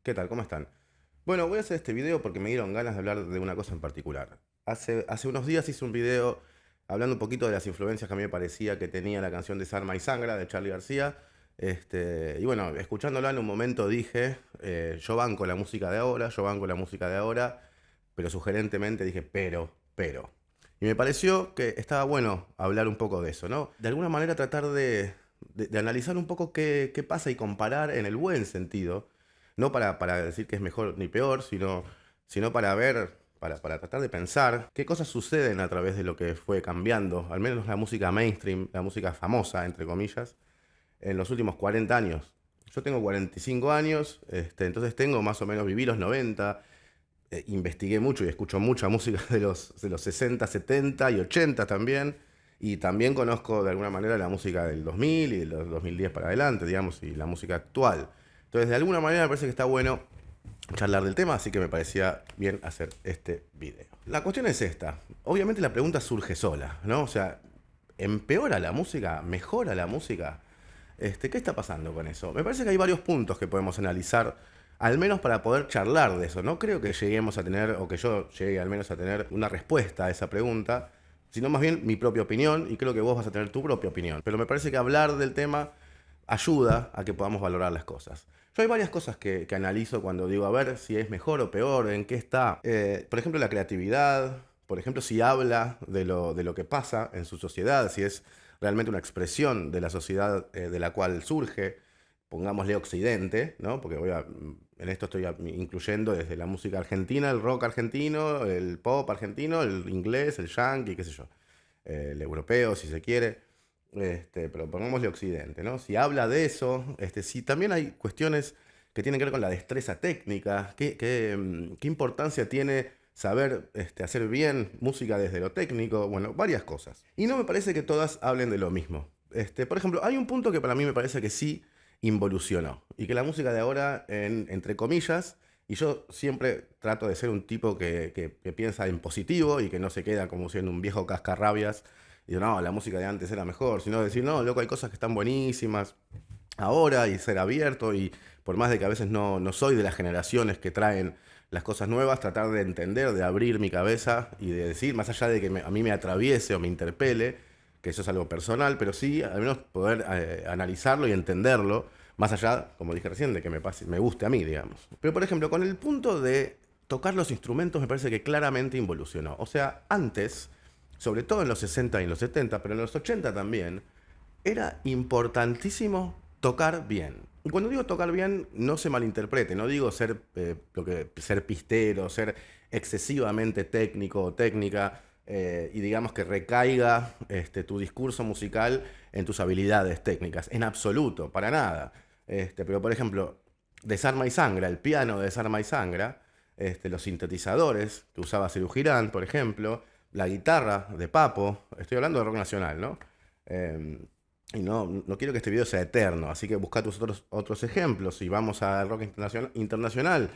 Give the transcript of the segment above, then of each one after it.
¿Qué tal? ¿Cómo están? Bueno, voy a hacer este video porque me dieron ganas de hablar de una cosa en particular. Hace unos días hice un video hablando un poquito de las influencias que a mí me parecía que tenía la canción Desarma y Sangra de Charly García. Y bueno, escuchándola en un momento dije, yo banco la música de ahora, yo banco la música de ahora, pero sugerentemente dije, pero. Y me pareció que estaba bueno hablar un poco de eso, ¿no? De alguna manera tratar de analizar un poco qué pasa y comparar en el buen sentido, no para decir que es mejor ni peor, sino para ver, para tratar de pensar qué cosas suceden a través de lo que fue cambiando, al menos la música mainstream, la música famosa, entre comillas, en los últimos 40 años. Yo tengo 45 años, entonces tengo más o menos, viví los 90, investigué mucho y escucho mucha música de los 60, 70 y 80 también. Y también conozco de alguna manera la música del 2000 y de los 2010 para adelante, digamos, y la música actual. Entonces, de alguna manera me parece que está bueno charlar del tema, así que me parecía bien hacer este video. La cuestión es esta. Obviamente la pregunta surge sola, ¿no? O sea, ¿empeora la música? ¿Mejora la música? ¿Qué está pasando con eso? Me parece que hay varios puntos que podemos analizar, al menos para poder charlar de eso. No creo que lleguemos a tener, o que yo llegue al menos a tener una respuesta a esa pregunta, sino más bien mi propia opinión, y creo que vos vas a tener tu propia opinión. Pero me parece que hablar del tema ayuda a que podamos valorar las cosas. Yo hay varias cosas que analizo cuando digo, a ver si es mejor o peor, en qué está. Por ejemplo, la creatividad, por ejemplo, si habla de lo que pasa en su sociedad, si es realmente una expresión de la sociedad de la cual surge, pongámosle Occidente, ¿no? Porque en esto estoy incluyendo desde la música argentina, el rock argentino, el pop argentino, el inglés, el yankee, qué sé yo, el europeo, si se quiere. Pero pongámosle Occidente, ¿no? Si habla de eso, si también hay cuestiones que tienen que ver con la destreza técnica, qué importancia tiene saber hacer bien música desde lo técnico, bueno, varias cosas. Y no me parece que todas hablen de lo mismo. Por ejemplo, hay un punto que para mí me parece que sí involucionó, y que la música de ahora, entre comillas, y yo siempre trato de ser un tipo que piensa en positivo y que no se queda como siendo un viejo cascarrabias y digo, no, la música de antes era mejor, sino decir, no, loco, hay cosas que están buenísimas ahora y ser abierto y por más de que a veces no soy de las generaciones que traen las cosas nuevas, tratar de entender, de abrir mi cabeza y de decir, más allá de que a mí me atraviese o me interpele, que eso es algo personal, pero sí al menos poder analizarlo y entenderlo, más allá, como dije recién, de que me guste a mí, digamos. Pero por ejemplo, con el punto de tocar los instrumentos me parece que claramente involucionó. O sea, antes, sobre todo en los 60 y en los 70, pero en los 80 también, era importantísimo tocar bien. Y cuando digo tocar bien, no se malinterprete, no digo ser pistero, ser excesivamente técnico o técnica, y digamos que recaiga tu discurso musical en tus habilidades técnicas. En absoluto, para nada. Pero por ejemplo, Desarma y Sangra, el piano de Desarma y Sangra, los sintetizadores que usaba Serú Girán, por ejemplo, la guitarra de Papo, estoy hablando de rock nacional, ¿no? Eh, y no quiero que este video sea eterno, así que busca tus otros ejemplos. Si vamos al rock internacional,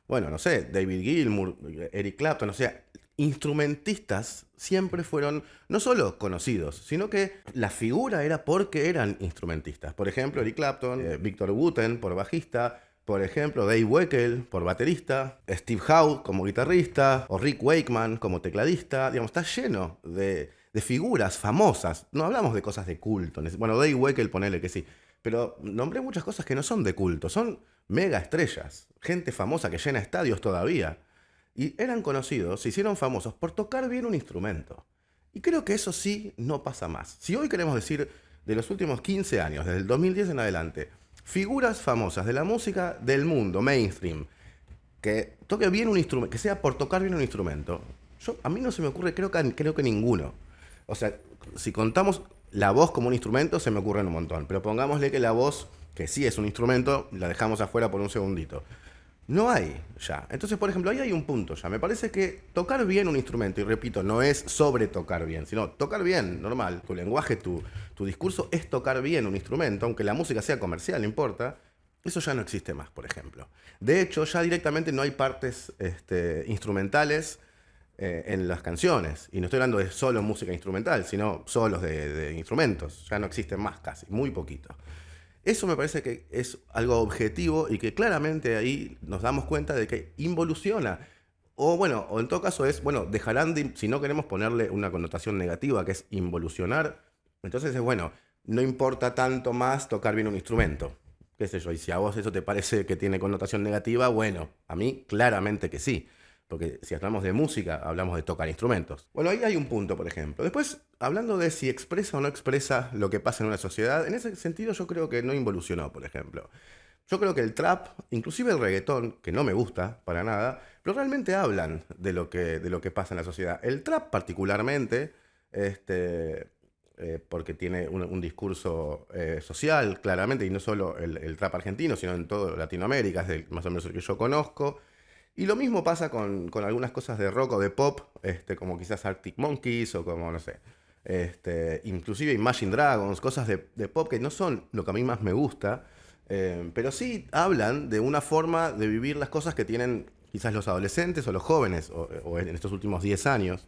bueno, no sé, David Gilmour, Eric Clapton, o sea, instrumentistas siempre fueron no solo conocidos, sino que la figura era porque eran instrumentistas. Por ejemplo, Eric Clapton, Victor Wooten por bajista, por ejemplo, Dave Weckl por baterista, Steve Howe como guitarrista, o Rick Wakeman como tecladista. Digamos, está lleno de figuras famosas. No hablamos de cosas de culto. Bueno, Dave Weckl, ponele que sí. Pero nombré muchas cosas que no son de culto. Son mega estrellas. Gente famosa que llena estadios todavía. Y eran conocidos, se hicieron famosos por tocar bien un instrumento. Y creo que eso sí no pasa más. Si hoy queremos decir de los últimos 15 años, desde el 2010 en adelante, figuras famosas de la música del mundo, mainstream, que toque bien un instrumento, que sea por tocar bien un instrumento, a mí no se me ocurre, creo que ninguno. O sea, si contamos la voz como un instrumento, se me ocurren un montón. Pero pongámosle que la voz, que sí es un instrumento, la dejamos afuera por un segundito. No hay ya. Entonces, por ejemplo, ahí hay un punto ya. Me parece que tocar bien un instrumento, y repito, no es sobre tocar bien, sino tocar bien, normal. Tu lenguaje, tu discurso es tocar bien un instrumento, aunque la música sea comercial, no importa. Eso ya no existe más, por ejemplo. De hecho, ya directamente no hay partes instrumentales en las canciones. Y no estoy hablando de solo música instrumental, sino solos de instrumentos. Ya no existen más casi, muy poquito. Eso me parece que es algo objetivo y que claramente ahí nos damos cuenta de que involuciona. O bueno, o en todo caso es, bueno, dejarán de, si no queremos ponerle una connotación negativa, que es involucionar, entonces es bueno, no importa tanto más tocar bien un instrumento, qué sé yo, y si a vos eso te parece que tiene connotación negativa, bueno, a mí claramente que sí, porque si hablamos de música, hablamos de tocar instrumentos. Bueno, ahí hay un punto, por ejemplo. Después, hablando de si expresa o no expresa lo que pasa en una sociedad, en ese sentido yo creo que no involucionó, por ejemplo. Yo creo que el trap, inclusive el reggaetón, que no me gusta para nada, pero realmente hablan de lo que pasa en la sociedad. El trap particularmente, este, porque tiene un discurso social, claramente, y no solo el trap argentino, sino en toda Latinoamérica, es más o menos el que yo conozco. Y lo mismo pasa con algunas cosas de rock o de pop, como quizás Arctic Monkeys o como, no sé, inclusive Imagine Dragons, cosas de pop que no son lo que a mí más me gusta, pero sí hablan de una forma de vivir las cosas que tienen quizás los adolescentes o los jóvenes, o en estos últimos 10 años.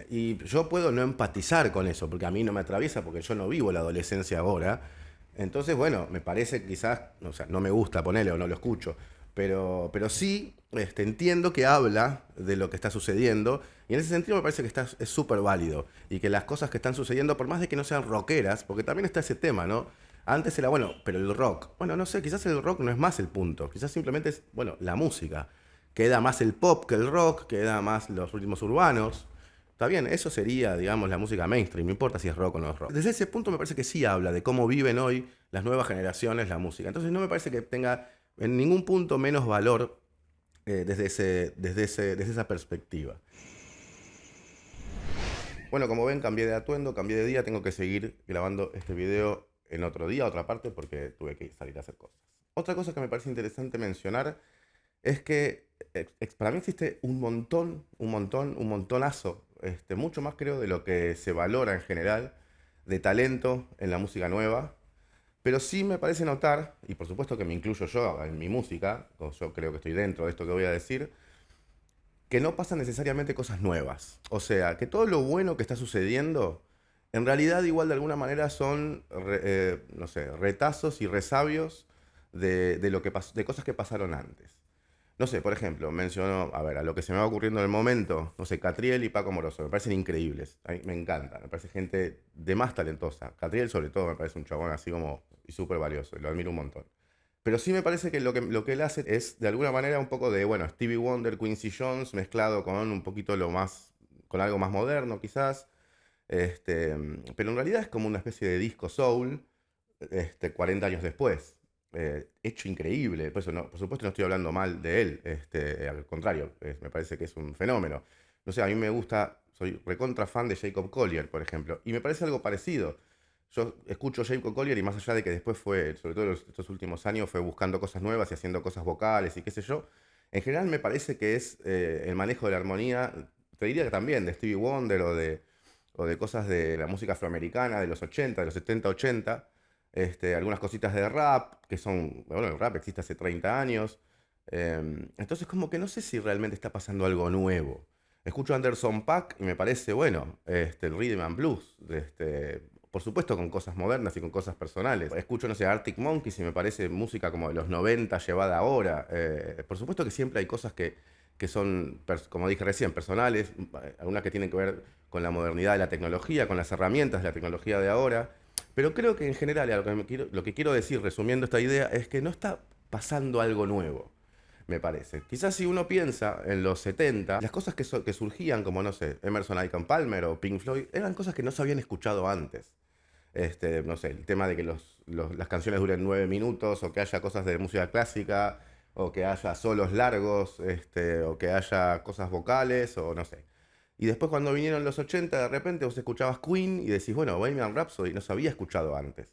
Y yo puedo no empatizar con eso, porque a mí no me atraviesa, porque yo no vivo la adolescencia ahora. Entonces, bueno, me parece quizás, o sea, no me gusta ponerle o no lo escucho, pero sí entiendo que habla de lo que está sucediendo, y en ese sentido me parece que es súper válido, y que las cosas que están sucediendo, por más de que no sean rockeras, porque también está ese tema, ¿no? Antes era, bueno, pero el rock, bueno, no sé, quizás el rock no es más el punto, quizás simplemente es, bueno, la música. Queda más el pop que el rock, queda más los ritmos urbanos. Está bien, eso sería, digamos, la música mainstream, no importa si es rock o no es rock. Desde ese punto me parece que sí habla de cómo viven hoy las nuevas generaciones la música. Entonces no me parece que tenga en ningún punto menos valor desde esa perspectiva. Bueno, como ven, cambié de atuendo, cambié de día, tengo que seguir grabando este video en otro día, otra parte, porque tuve que salir a hacer cosas. Otra cosa que me parece interesante mencionar es que para mí existe un montonazo, mucho más creo de lo que se valora en general, de talento en la música nueva. Pero sí me parece notar, y por supuesto que me incluyo yo en mi música, o yo creo que estoy dentro de esto que voy a decir, que no pasan necesariamente cosas nuevas. O sea, que todo lo bueno que está sucediendo, en realidad igual de alguna manera son, no sé, retazos y resabios de lo que de cosas que pasaron antes. No sé, por ejemplo, menciono, a ver, a lo que se me va ocurriendo en el momento, no sé, Catriel y Paco Moroso, me parecen increíbles, a mí me encanta, me parece gente de más talentosa. Catriel sobre todo me parece un chabón así como y súper valioso, y lo admiro un montón. Pero sí me parece que lo que él hace es de alguna manera un poco de, bueno, Stevie Wonder, Quincy Jones, mezclado con un poquito lo más, con algo más moderno quizás, pero en realidad es como una especie de disco soul, 40 años después. Hecho increíble, por eso no, por supuesto no estoy hablando mal de él, al contrario, me parece que es un fenómeno. No sé, a mí me gusta, soy recontra fan de Jacob Collier, por ejemplo, y me parece algo parecido. Yo escucho Jacob Collier y más allá de que después fue, sobre todo estos últimos años, fue buscando cosas nuevas y haciendo cosas vocales y qué sé yo, en general me parece que es el manejo de la armonía, te diría que también de Stevie Wonder o de cosas de la música afroamericana de los 80, de los 70, 80, algunas cositas de rap, que son, bueno, el rap existe hace 30 años. Entonces como que no sé si realmente está pasando algo nuevo. Escucho Anderson .Paak y me parece, bueno, el Rhythm and Blues, por supuesto con cosas modernas y con cosas personales. Escucho, no sé, Arctic Monkeys y me parece música como de los 90 llevada ahora. Por supuesto que siempre hay cosas que son, como dije recién, personales, algunas que tienen que ver con la modernidad de la tecnología, con las herramientas de la tecnología de ahora. Pero creo que en general, lo que quiero decir, resumiendo esta idea, es que no está pasando algo nuevo, me parece. Quizás si uno piensa en los 70, las cosas que surgían, como no sé, Emerson, Lake and Palmer o Pink Floyd, eran cosas que no se habían escuchado antes. No sé, el tema de que las canciones duren 9 minutos, o que haya cosas de música clásica, o que haya solos largos, o que haya cosas vocales, o no sé. Y después cuando vinieron los 80 de repente vos escuchabas Queen y decís, bueno, Bohemian Rhapsody no se había escuchado antes.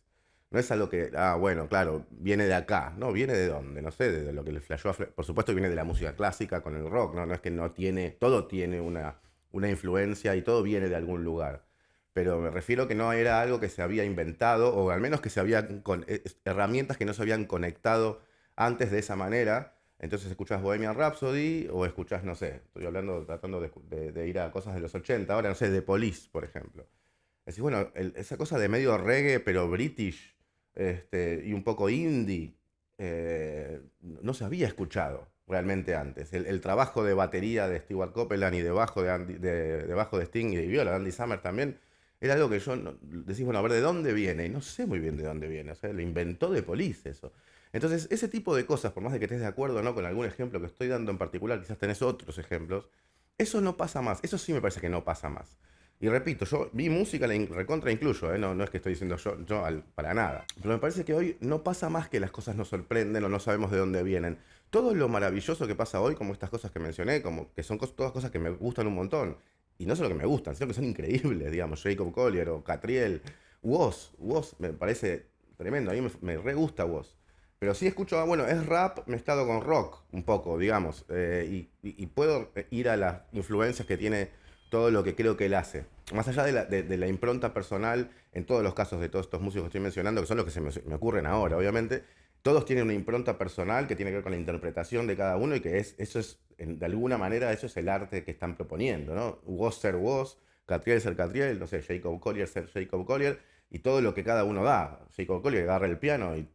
No es algo que, bueno, claro, viene de acá, ¿no? ¿Viene de dónde? No sé, de lo que le flashó Por supuesto viene de la música clásica con el rock, ¿no? No es que no tiene, todo tiene una influencia y todo viene de algún lugar. Pero me refiero que no era algo que se había inventado, o al menos que se habían con herramientas que no se habían conectado antes de esa manera. Entonces escuchás Bohemian Rhapsody o escuchás, no sé, estoy hablando, tratando de ir a cosas de los 80 ahora no sé, de Police, por ejemplo. Decís, bueno, esa cosa de medio reggae, pero british, y un poco indie, no se había escuchado realmente antes. El trabajo de batería de Stewart Copeland y de bajo de bajo de Sting y de viola de Andy Summer también era algo que yo decís, bueno, a ver, ¿de dónde viene? Y no sé muy bien de dónde viene. O sea, lo inventó The Police eso. Entonces, ese tipo de cosas, por más de que estés de acuerdo o no con algún ejemplo que estoy dando en particular, quizás tenés otros ejemplos, eso no pasa más. Eso sí me parece que no pasa más. Y repito, yo mi música la recontra incluyo, ¿eh? No, no es que estoy diciendo para nada. Pero me parece que hoy no pasa más que las cosas nos sorprenden o no sabemos de dónde vienen. Todo lo maravilloso que pasa hoy, como estas cosas que mencioné, como que son todas cosas que me gustan un montón. Y no solo que me gustan, sino que son increíbles, digamos, Jacob Collier o Catriel. Woz me parece tremendo, a mí me re gusta Woz. Pero sí escucho, bueno, es rap mezclado con rock, un poco, digamos. Y puedo ir a las influencias que tiene todo lo que creo que él hace. Más allá de la impronta personal, en todos los casos de todos estos músicos que estoy mencionando, que son los que me ocurren ahora, obviamente, todos tienen una impronta personal que tiene que ver con la interpretación de cada uno y que eso es, de alguna manera, eso es el arte que están proponiendo, ¿no? Woz ser Woz, Catriel ser Catriel, no sé, Jacob Collier ser Jacob Collier, y todo lo que cada uno da. Jacob Collier agarra el piano y,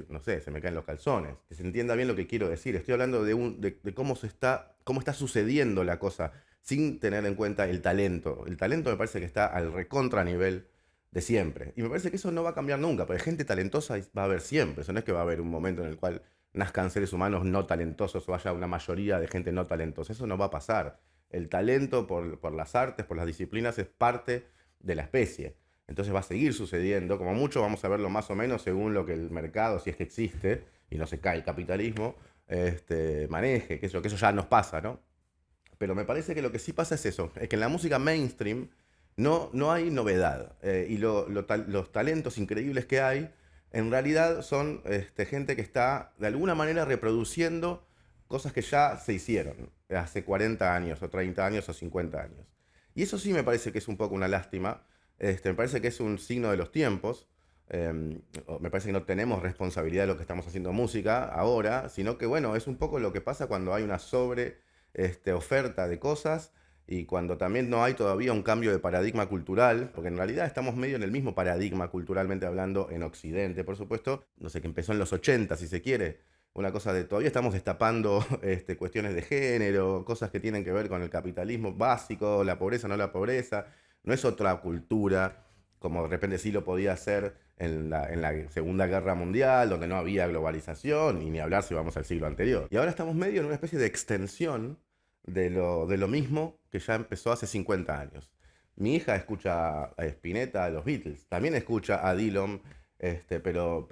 no sé, se me caen los calzones. Que se entienda bien lo que quiero decir. Estoy hablando de cómo está sucediendo la cosa sin tener en cuenta el talento. El talento me parece que está al recontra nivel de siempre. Y me parece que eso no va a cambiar nunca, porque gente talentosa va a haber siempre. Eso no es que va a haber un momento en el cual nazcan seres humanos no talentosos o haya una mayoría de gente no talentosa. Eso no va a pasar. El talento por las artes, por las disciplinas, es parte de la especie. Entonces va a seguir sucediendo. Como mucho vamos a verlo más o menos según lo que el mercado, si es que existe, y no se cae el capitalismo, maneje, que eso ya nos pasa, ¿no? Pero me parece que lo que sí pasa es eso, es que en la música mainstream no hay novedad. Y los talentos increíbles que hay, en realidad son gente que está de alguna manera reproduciendo cosas que ya se hicieron hace 40 años, o 30 años, o 50 años. Y eso sí me parece que es un poco una lástima. Me parece que es un signo de los tiempos. Me parece que no tenemos responsabilidad de lo que estamos haciendo música ahora, sino que bueno, es un poco lo que pasa cuando hay una oferta de cosas y cuando también no hay todavía un cambio de paradigma cultural, porque en realidad estamos medio en el mismo paradigma culturalmente hablando en Occidente, por supuesto, no sé, que empezó en los 80 si se quiere, una cosa de todavía estamos destapando cuestiones de género, cosas que tienen que ver con el capitalismo básico, la pobreza, no la pobreza, no es otra cultura, como de repente sí lo podía hacer en la Segunda Guerra Mundial, donde no había globalización, y ni hablar si vamos al siglo anterior. Y ahora estamos medio en una especie de extensión de lo mismo que ya empezó hace 50 años. Mi hija escucha a Spinetta, a los Beatles, también escucha a Dylan, pero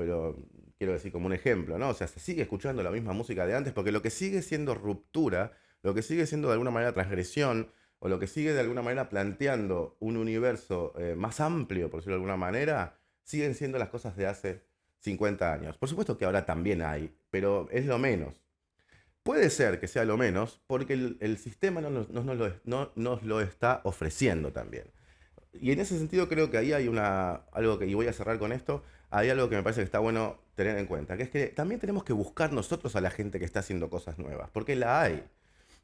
quiero decir como un ejemplo, ¿no? O sea, se sigue escuchando la misma música de antes, porque lo que sigue siendo ruptura, lo que sigue siendo de alguna manera transgresión, o lo que sigue de alguna manera planteando un universo más amplio, por decirlo de alguna manera, siguen siendo las cosas de hace 50 años. Por supuesto que ahora también hay, pero es lo menos. Puede ser que sea lo menos porque el sistema no nos lo está ofreciendo también. Y en ese sentido creo que ahí hay algo que, y voy a cerrar con esto, hay algo que me parece que está bueno tener en cuenta, que es que también tenemos que buscar nosotros a la gente que está haciendo cosas nuevas, porque la hay.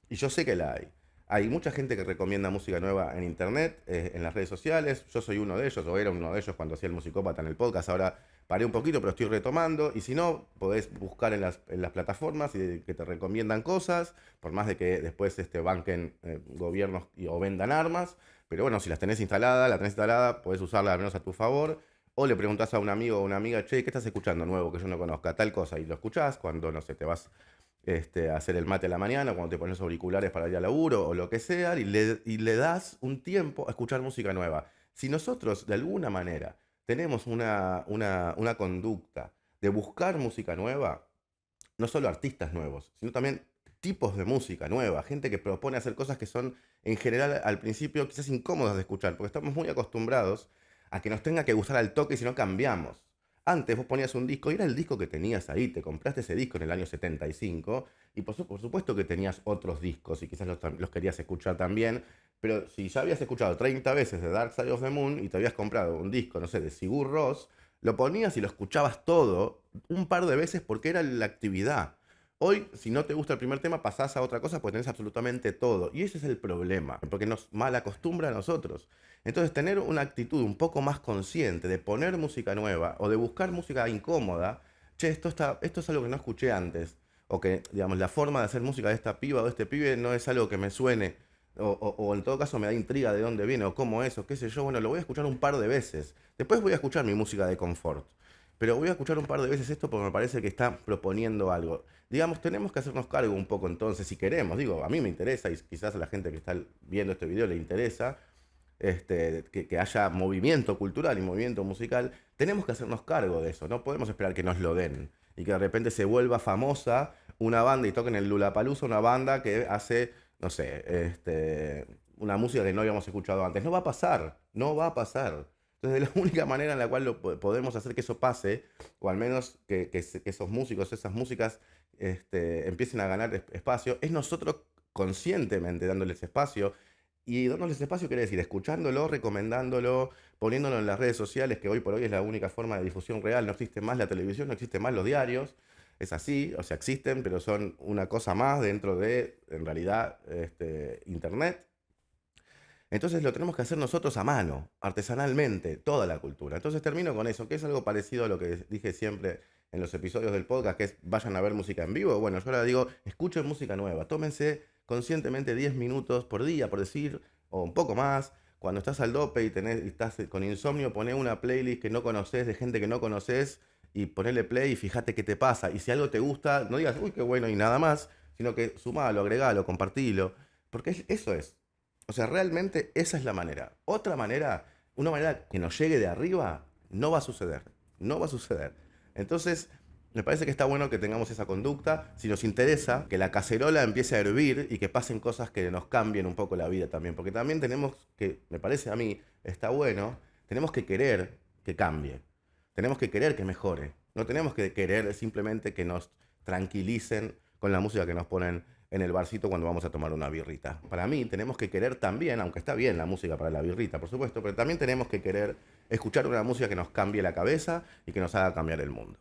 Y yo sé que la hay. Hay mucha gente que recomienda música nueva en internet, en las redes sociales. Yo soy uno de ellos, o era uno de ellos cuando hacía el musicópata en el podcast. Ahora paré un poquito, pero estoy retomando. Y si no, podés buscar en las plataformas y que te recomiendan cosas, por más de que después banquen gobiernos o vendan armas. Pero bueno, si la tenés instalada, podés usarla al menos a tu favor. O le preguntás a un amigo o una amiga, che, ¿qué estás escuchando nuevo que yo no conozca? Tal cosa. Y lo escuchás cuando, no sé, te vas hacer el mate a la mañana, cuando te pones los auriculares para ir al laburo o lo que sea, y le das un tiempo a escuchar música nueva. Si nosotros de alguna manera tenemos una conducta de buscar música nueva, no solo artistas nuevos, sino también tipos de música nueva, gente que propone hacer cosas que son en general al principio quizás incómodas de escuchar, porque estamos muy acostumbrados a que nos tenga que gustar al toque si no cambiamos. Antes vos ponías un disco y era el disco que tenías ahí, te compraste ese disco en el año 75 y por supuesto que tenías otros discos y quizás los querías escuchar también, pero si ya habías escuchado 30 veces de Dark Side of the Moon y te habías comprado un disco, no sé, de Sigur Rós, lo ponías y lo escuchabas todo un par de veces porque era la actividad. Hoy, si no te gusta el primer tema, pasás a otra cosa porque tenés absolutamente todo. Y ese es el problema, porque nos mal acostumbra a nosotros. Entonces, tener una actitud un poco más consciente de poner música nueva o de buscar música incómoda, che, esto es algo que no escuché antes, o que, digamos, la forma de hacer música de esta piba o de este pibe no es algo que me suene, o en todo caso me da intriga de dónde viene o cómo es, o qué sé yo, bueno, lo voy a escuchar un par de veces. Después voy a escuchar mi música de confort. Pero voy a escuchar un par de veces esto porque me parece que está proponiendo algo. Digamos, tenemos que hacernos cargo un poco entonces, si queremos. Digo, a mí me interesa y quizás a la gente que está viendo este video le interesa que haya movimiento cultural y movimiento musical. Tenemos que hacernos cargo de eso. No podemos esperar que nos lo den y que de repente se vuelva famosa una banda y toquen el Lollapalooza una banda que hace, no sé, una música que no habíamos escuchado antes. No va a pasar, no va a pasar. Entonces, la única manera en la cual podemos hacer que eso pase, o al menos que esos músicos, esas músicas, empiecen a ganar espacio, es nosotros conscientemente dándoles espacio. Y dándoles espacio quiere decir escuchándolo, recomendándolo, poniéndolo en las redes sociales, que hoy por hoy es la única forma de difusión real. No existe más la televisión, no existen más los diarios. Es así, o sea, existen, pero son una cosa más dentro de, en realidad, Internet. Entonces lo tenemos que hacer nosotros a mano, artesanalmente, toda la cultura. Entonces termino con eso, que es algo parecido a lo que dije siempre en los episodios del podcast, que es vayan a ver música en vivo. Bueno, yo ahora digo, escuchen música nueva, tómense conscientemente 10 minutos por día, por decir, o un poco más. Cuando estás al dope y estás con insomnio, poné una playlist que no conoces, de gente que no conoces, y ponele play y fíjate qué te pasa. Y si algo te gusta, no digas, uy, qué bueno y nada más, sino que sumalo, agregalo, compartilo. Porque eso es. O sea, realmente esa es la manera. Otra manera, una manera que nos llegue de arriba, no va a suceder. No va a suceder. Entonces, me parece que está bueno que tengamos esa conducta. Si nos interesa, que la cacerola empiece a hervir y que pasen cosas que nos cambien un poco la vida también. Porque también tenemos que, me parece a mí, está bueno, tenemos que querer que cambie. Tenemos que querer que mejore. No tenemos que querer simplemente que nos tranquilicen con la música que nos ponen en el barcito cuando vamos a tomar una birrita. Para mí tenemos que querer también, aunque está bien la música para la birrita, por supuesto, pero también tenemos que querer escuchar una música que nos cambie la cabeza y que nos haga cambiar el mundo.